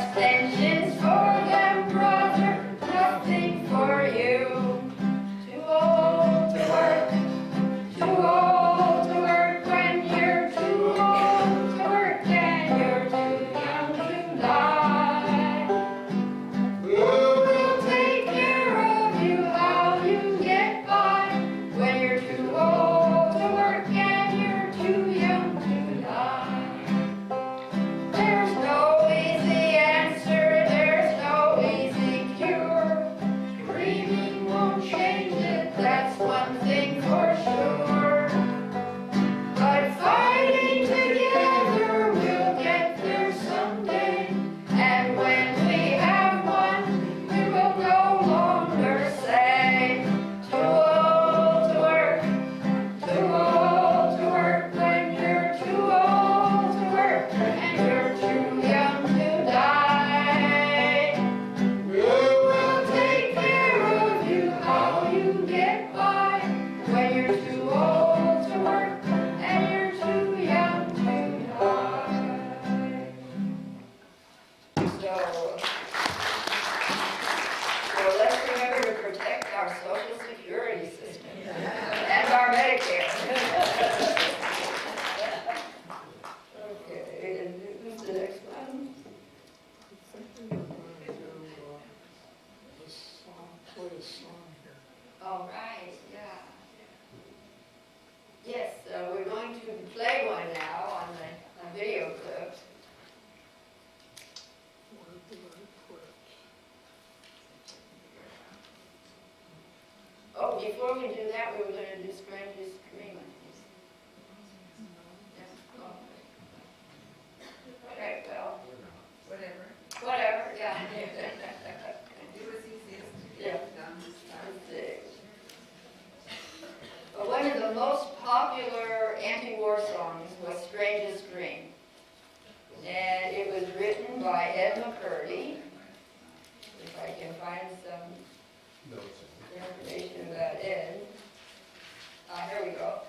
So let's remember to protect our Social Security system and our Medicare. Okay, and who's the next one? Play a song here. All right, yeah. Yes, we're going to play one now on the video clips. Where did I put it? Oh, before we do that, we were going to do Strangest Dream. Yes, oh. Okay, well, whatever, yeah. Yeah. Let's see. Well, one of the most popular anti-war songs was Strangest Dream. And it was written by Ed McCurdy. If I can find some information about Ed. Here we go.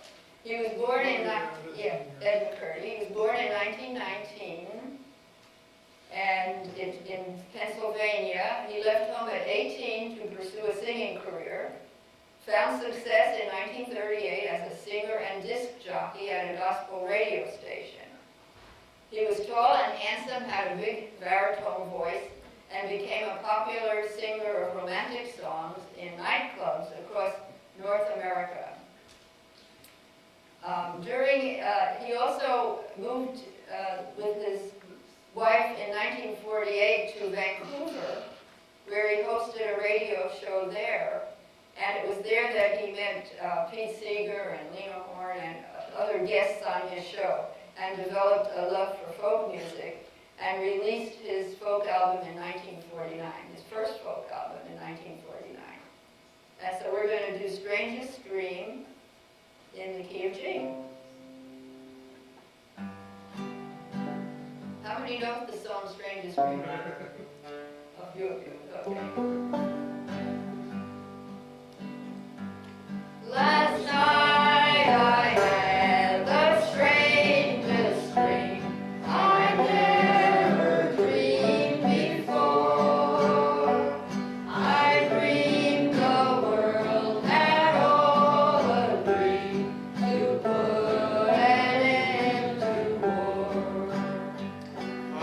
He was born in, Ed McCurdy. He was born in 1919. And in Pennsylvania, he left home at 18 to pursue a singing career. Found success in 1938 as a singer and disc jockey at a gospel radio station. He was tall and handsome, had a big baritone voice, and became a popular singer of romantic songs in nightclubs across North America. He also moved with his wife in 1948 to Vancouver, where he hosted a radio show there. And it was there that he met Pete Seeger and Lena Horne and other guests on his show, and developed a love for folk music, and released his folk album in 1949, his first folk album in 1949. And so we're going to do Strangest Dream in the key of G. How many know the song Strangest Dream? A few of you, okay. Last night I had the strangest dream I never dreamed before. I dreamed the world had all agreed to put an end to war. I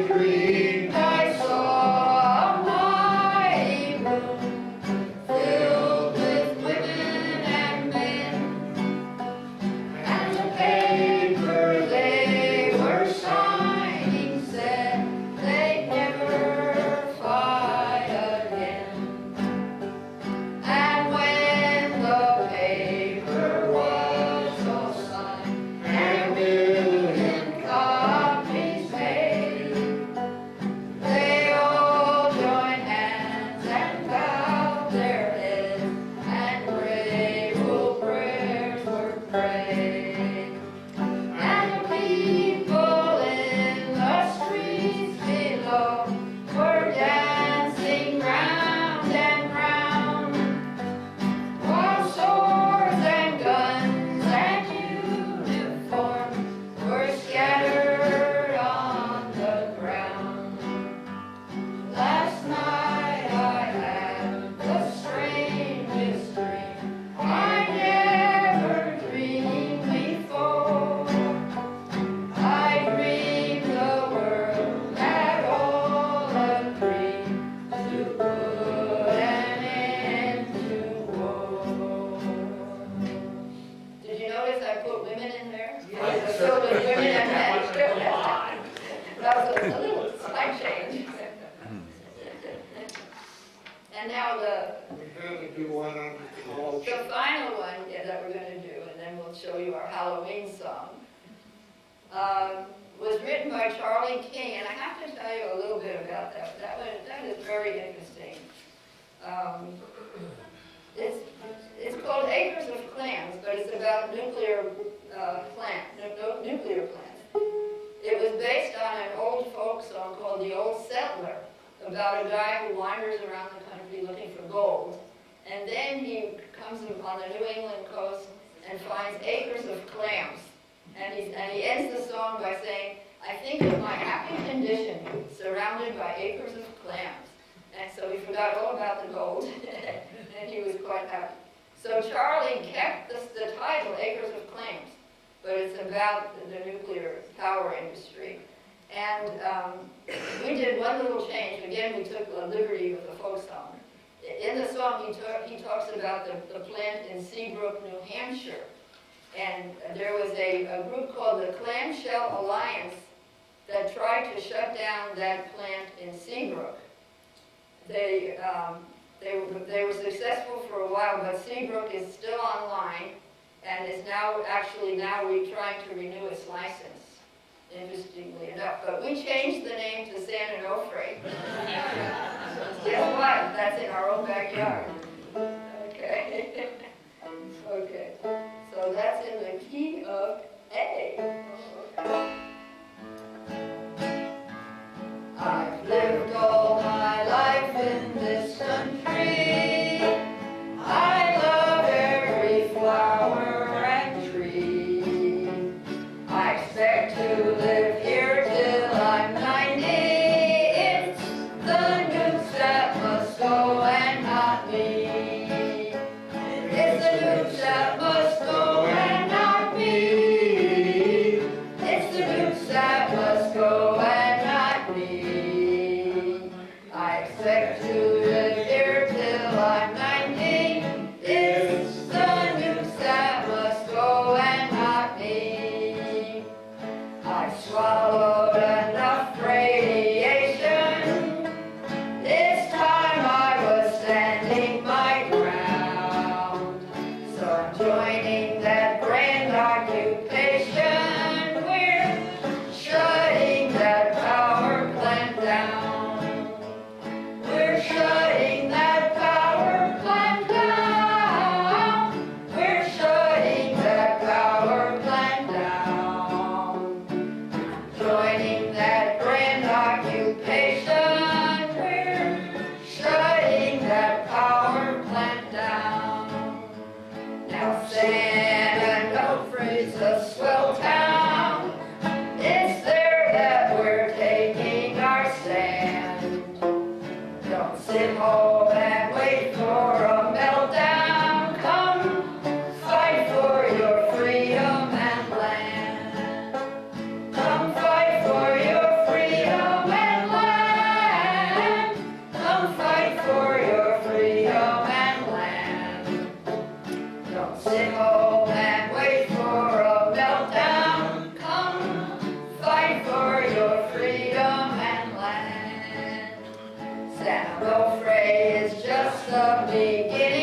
dreamed I saw a mighty room filled with women and men, and the paper they were signing said they'd never fight again. And when the paper was all signed and a million copies made, they all joined hands and bowed their heads, and grateful prayers were prayed. And the people in the streets below were dancing round and round, while swords and guns and uniforms were scattered on the ground. Last night I had the strangest dream I never dreamed before. I dreamed the world had all agreed to put an end to war. Did you notice I put women in there? Yes. Filled with women and men. That was a little slight change. And now the We had to do one on college. the final one that we're going to do, and then we'll show you our Halloween song, was written by Charlie King, and I have to tell you a little bit about that. That is very interesting. It's called Acres of Clams, but it's about nuclear nuclear plants. It was based on an old folk song called The Old Settler, about a guy who wanders around the country looking for gold. And then he comes on the New England coast and finds acres of clams. And he ends the song by saying, I think of my happy condition, surrounded surrounded by acres of clams. And so we forgot all about the gold, and he was quite happy. So Charlie kept the title Acres of Clams, but it's about the nuclear power industry. And we did one little change. Again, we took a liberty with the folk song. In the song, he talks about the plant in Seabrook, New Hampshire. And there was a group called the Clamshell Alliance that tried to shut down that plant in Seabrook. They were successful for a while, but Seabrook is still online and is now trying to renew its license, interestingly enough. But we changed the name to San Onofre. Guess what? That's in our own backyard. Okay. Okay. So that's in the key of A. I've lived all my life in this country. I love every flower and tree. I expect to live here till I'm 90. It's the nukes that must go and not me. It's the nukes that must go and not me. It's the nukes that must go and not me. I expect to live here till I'm 90. It's the nukes that must go and not me. I've swallowed enough radiation. This time I was standing my ground. So I'm joining that grand occupation. We're shutting that power plant down. We're shutting that power plant down. We're shutting that power plant down. Joining that grand occupation. We're shutting that power plant down. Now San Onofre's a swell town. It's there that we're taking our stand. Don't sit home and wait for a meltdown. Come fight for your freedom and land. Come fight for your freedom and land. Come fight for your freedom and land. Don't sit home and wait for a meltdown. Come fight for your freedom and land. San Onofre is just the beginning.